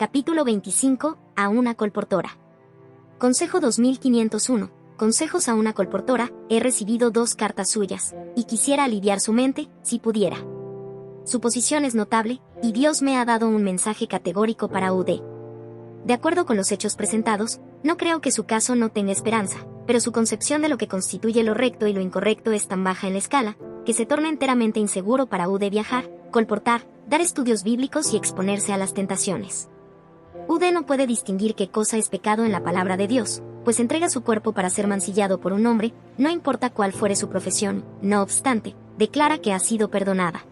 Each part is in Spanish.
Capítulo 25. A una colportora. Consejo 2501. Consejos a una colportora. He recibido 2 cartas suyas, y quisiera aliviar su mente, si pudiera. Su posición es notable, y Dios me ha dado un mensaje categórico para UD. De acuerdo con los hechos presentados, no creo que su caso no tenga esperanza, pero su concepción de lo que constituye lo recto y lo incorrecto es tan baja en la escala, que se torna enteramente inseguro para UD viajar, colportar, dar estudios bíblicos y exponerse a las tentaciones. UD no puede distinguir qué cosa es pecado en la palabra de Dios, pues entrega su cuerpo para ser mancillado por un hombre, no importa cuál fuere su profesión. No obstante, declara que ha sido perdonada.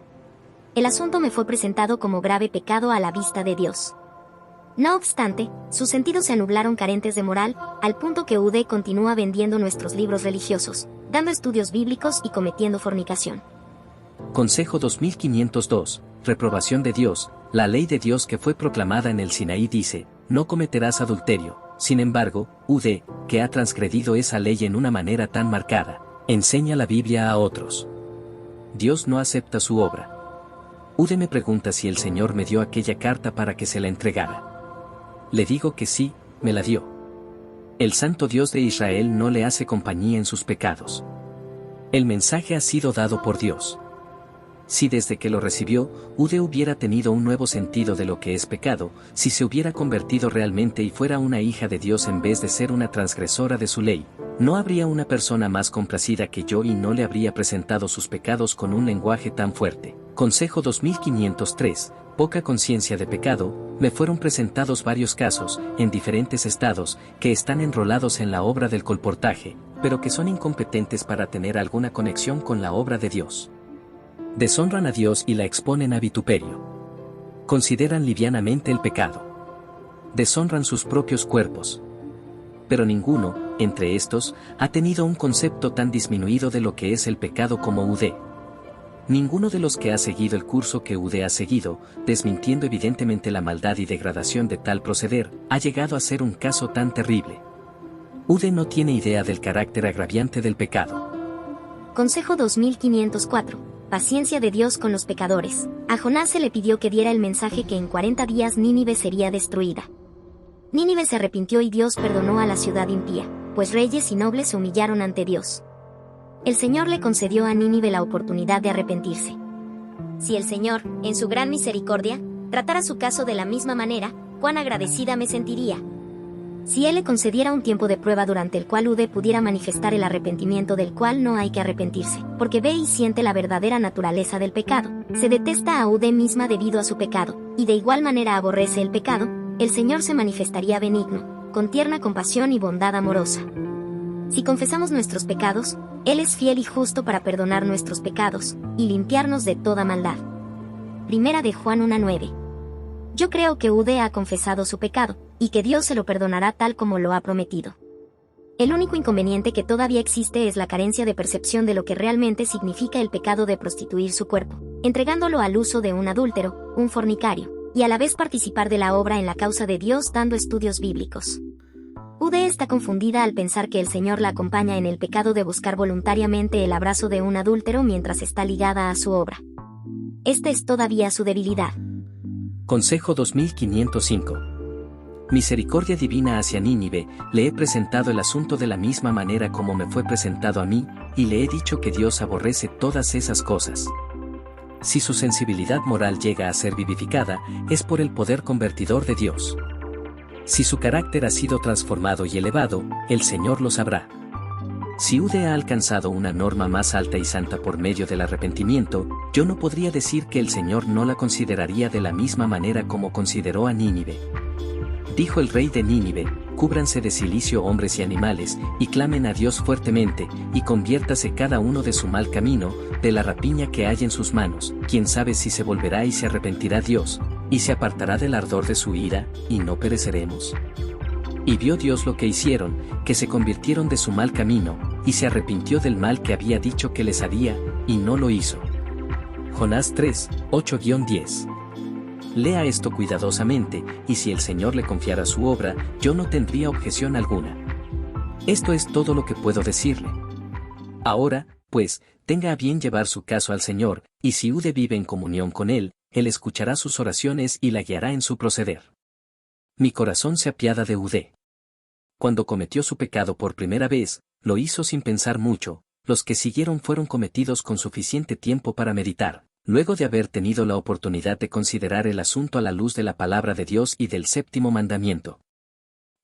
El asunto me fue presentado como grave pecado a la vista de Dios. No obstante, sus sentidos se anublaron carentes de moral, al punto que UD continúa vendiendo nuestros libros religiosos, dando estudios bíblicos y cometiendo fornicación. Consejo 2502. Reprobación de Dios. La ley de Dios que fue proclamada en el Sinaí dice, no cometerás adulterio. Sin embargo, UD, que ha transgredido esa ley en una manera tan marcada, enseña la Biblia a otros. Dios no acepta su obra. UD me pregunta si el Señor me dio aquella carta para que se la entregara. Le digo que sí, me la dio. El Santo Dios de Israel no le hace compañía en sus pecados. El mensaje ha sido dado por Dios. Si desde que lo recibió, UD hubiera tenido un nuevo sentido de lo que es pecado, si se hubiera convertido realmente y fuera una hija de Dios en vez de ser una transgresora de su ley, no habría una persona más complacida que yo y no le habría presentado sus pecados con un lenguaje tan fuerte. Consejo 2503. Poca conciencia de pecado. Me fueron presentados varios casos, en diferentes estados, que están enrolados en la obra del colportaje, pero que son incompetentes para tener alguna conexión con la obra de Dios. Deshonran a Dios y la exponen a vituperio. Consideran livianamente el pecado. Deshonran sus propios cuerpos. Pero ninguno, entre estos, ha tenido un concepto tan disminuido de lo que es el pecado como UD. Ninguno de los que ha seguido el curso que UD ha seguido, desmintiendo evidentemente la maldad y degradación de tal proceder, ha llegado a ser un caso tan terrible. UD no tiene idea del carácter agraviante del pecado. Consejo 2504. Paciencia de Dios con los pecadores. A Jonás se le pidió que diera el mensaje que en 40 días Nínive sería destruida. Nínive se arrepintió y Dios perdonó a la ciudad impía, pues reyes y nobles se humillaron ante Dios. El Señor le concedió a Nínive la oportunidad de arrepentirse. Si el Señor, en su gran misericordia, tratara su caso de la misma manera, cuán agradecida me sentiría. Si Él le concediera un tiempo de prueba durante el cual UD pudiera manifestar el arrepentimiento del cual no hay que arrepentirse, porque ve y siente la verdadera naturaleza del pecado, se detesta a UD misma debido a su pecado, y de igual manera aborrece el pecado, el Señor se manifestaría benigno, con tierna compasión y bondad amorosa. Si confesamos nuestros pecados, Él es fiel y justo para perdonar nuestros pecados, y limpiarnos de toda maldad. Primera de Juan 1:9. Yo creo que UD ha confesado su pecado, y que Dios se lo perdonará tal como lo ha prometido. El único inconveniente que todavía existe es la carencia de percepción de lo que realmente significa el pecado de prostituir su cuerpo, entregándolo al uso de un adúltero, un fornicario, y a la vez participar de la obra en la causa de Dios dando estudios bíblicos. UD está confundida al pensar que el Señor la acompaña en el pecado de buscar voluntariamente el abrazo de un adúltero mientras está ligada a su obra. Esta es todavía su debilidad. Consejo 2505. Misericordia divina hacia Nínive. Le he presentado el asunto de la misma manera como me fue presentado a mí, y le he dicho que Dios aborrece todas esas cosas. Si su sensibilidad moral llega a ser vivificada, es por el poder convertidor de Dios. Si su carácter ha sido transformado y elevado, el Señor lo sabrá. Si UD ha alcanzado una norma más alta y santa por medio del arrepentimiento, yo no podría decir que el Señor no la consideraría de la misma manera como consideró a Nínive. Dijo el rey de Nínive, cúbranse de cilicio hombres y animales, y clamen a Dios fuertemente, y conviértase cada uno de su mal camino, de la rapiña que hay en sus manos. Quién sabe si se volverá y se arrepentirá Dios, y se apartará del ardor de su ira, y no pereceremos. Y vio Dios lo que hicieron, que se convirtieron de su mal camino, y se arrepintió del mal que había dicho que les haría, y no lo hizo. Jonás 3, 8-10. Lea esto cuidadosamente, y si el Señor le confiara su obra, yo no tendría objeción alguna. Esto es todo lo que puedo decirle. Ahora, pues, tenga a bien llevar su caso al Señor, y si UD vive en comunión con Él escuchará sus oraciones y la guiará en su proceder. Mi corazón se apiada de Udé. Cuando cometió su pecado por primera vez, lo hizo sin pensar mucho, los que siguieron fueron cometidos con suficiente tiempo para meditar, luego de haber tenido la oportunidad de considerar el asunto a la luz de la palabra de Dios y del séptimo mandamiento.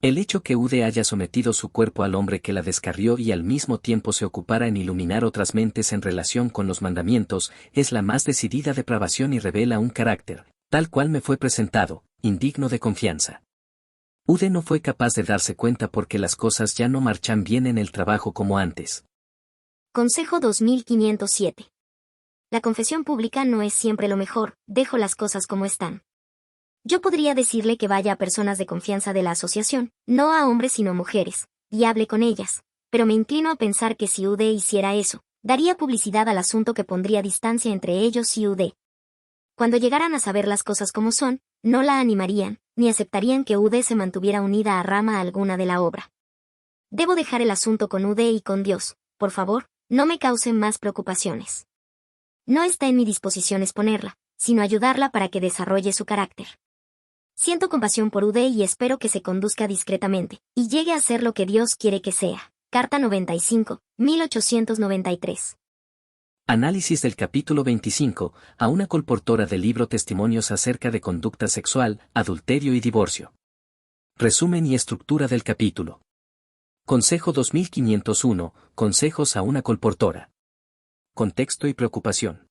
El hecho que Udé haya sometido su cuerpo al hombre que la descarrió y al mismo tiempo se ocupara en iluminar otras mentes en relación con los mandamientos, es la más decidida depravación y revela un carácter, tal cual me fue presentado, indigno de confianza. Udé no fue capaz de darse cuenta porque las cosas ya no marchan bien en el trabajo como antes. Consejo 2507. La confesión pública no es siempre lo mejor, dejo las cosas como están. Yo podría decirle que vaya a personas de confianza de la asociación, no a hombres sino a mujeres, y hable con ellas, pero me inclino a pensar que si Udé hiciera eso, daría publicidad al asunto que pondría distancia entre ellos y Udé. Cuando llegaran a saber las cosas como son, no la animarían, ni aceptarían que Udé se mantuviera unida a rama alguna de la obra. Debo dejar el asunto con Udé y con Dios, por favor, no me causen más preocupaciones. No está en mi disposición exponerla, sino ayudarla para que desarrolle su carácter. Siento compasión por Udé y espero que se conduzca discretamente, y llegue a ser lo que Dios quiere que sea. Carta 95, 1893. Análisis del capítulo 25, a una colportora del libro Testimonios acerca de conducta sexual, adulterio y divorcio. Resumen y estructura del capítulo. Consejo 2501, consejos a una colportora. Contexto y preocupación.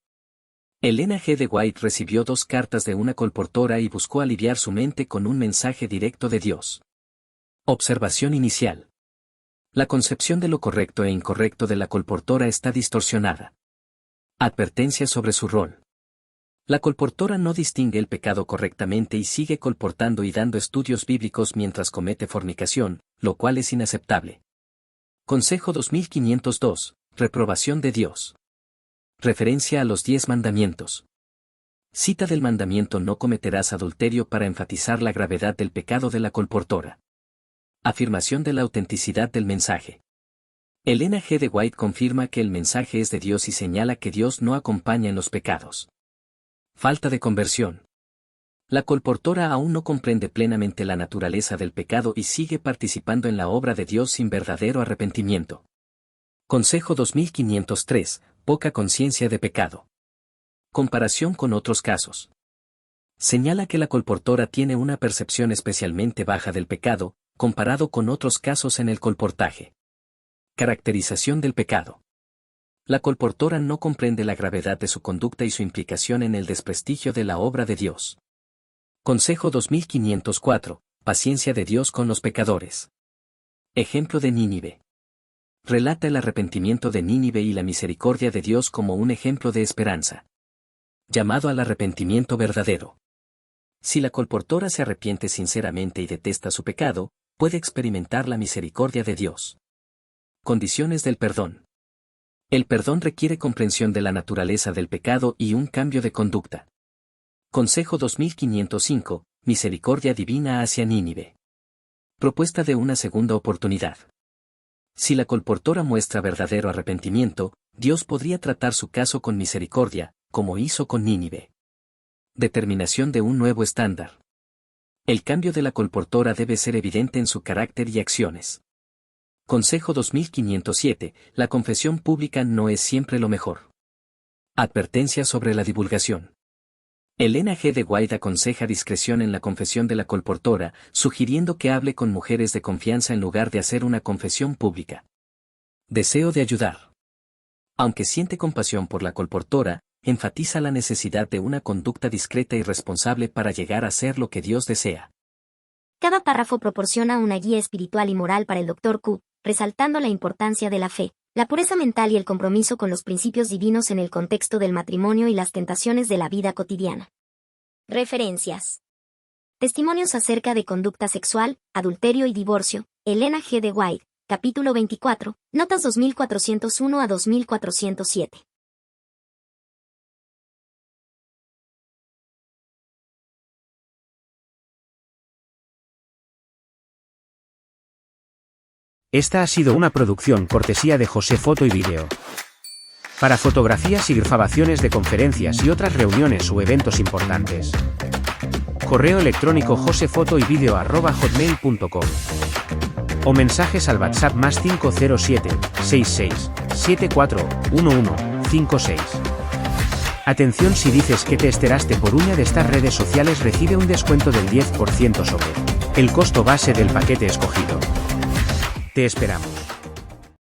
Elena G. de White recibió 2 cartas de una colportora y buscó aliviar su mente con un mensaje directo de Dios. Observación inicial. La concepción de lo correcto e incorrecto de la colportora está distorsionada. Advertencia sobre su rol. La colportora no distingue el pecado correctamente y sigue colportando y dando estudios bíblicos mientras comete fornicación, lo cual es inaceptable. Consejo 2502, reprobación de Dios. Referencia a los 10 mandamientos. Cita del mandamiento no cometerás adulterio para enfatizar la gravedad del pecado de la colportora. Afirmación de la autenticidad del mensaje. Elena G. de White confirma que el mensaje es de Dios y señala que Dios no acompaña en los pecados. Falta de conversión. La colportora aún no comprende plenamente la naturaleza del pecado y sigue participando en la obra de Dios sin verdadero arrepentimiento. Consejo 2503, poca conciencia de pecado. Comparación con otros casos. Señala que la colportora tiene una percepción especialmente baja del pecado, comparado con otros casos en el colportaje. Caracterización del pecado. La colportora no comprende la gravedad de su conducta y su implicación en el desprestigio de la obra de Dios. Consejo 2504, paciencia de Dios con los pecadores. Ejemplo de Nínive. Relata el arrepentimiento de Nínive y la misericordia de Dios como un ejemplo de esperanza. Llamado al arrepentimiento verdadero. Si la colportora se arrepiente sinceramente y detesta su pecado, puede experimentar la misericordia de Dios. Condiciones del perdón. El perdón requiere comprensión de la naturaleza del pecado y un cambio de conducta. Consejo 2505, misericordia divina hacia Nínive. Propuesta de una segunda oportunidad. Si la colportora muestra verdadero arrepentimiento, Dios podría tratar su caso con misericordia, como hizo con Nínive. Determinación de un nuevo estándar. El cambio de la colportora debe ser evidente en su carácter y acciones. Consejo 2507, la confesión pública no es siempre lo mejor. Advertencia sobre la divulgación. Elena G. de White aconseja discreción en la confesión de la colportora, sugiriendo que hable con mujeres de confianza en lugar de hacer una confesión pública. Deseo de ayudar. Aunque siente compasión por la colportora, enfatiza la necesidad de una conducta discreta y responsable para llegar a ser lo que Dios desea. Cada párrafo proporciona una guía espiritual y moral para el Dr. Q, resaltando la importancia de la fe, la pureza mental y el compromiso con los principios divinos en el contexto del matrimonio y las tentaciones de la vida cotidiana. Referencias. Testimonios acerca de conducta sexual, adulterio y divorcio, Elena G. de White, capítulo 24, notas 2401 a 2407. Esta ha sido una producción cortesía de José Foto y Vídeo. Para fotografías y grabaciones de conferencias y otras reuniones o eventos importantes. Correo electrónico josefotoyvideo@hotmail.com. O mensajes al WhatsApp +507 66 74 11 56. Atención, si dices que te enteraste por una de estas redes sociales, recibe un descuento del 10% sobre el costo base del paquete escogido. Te esperamos.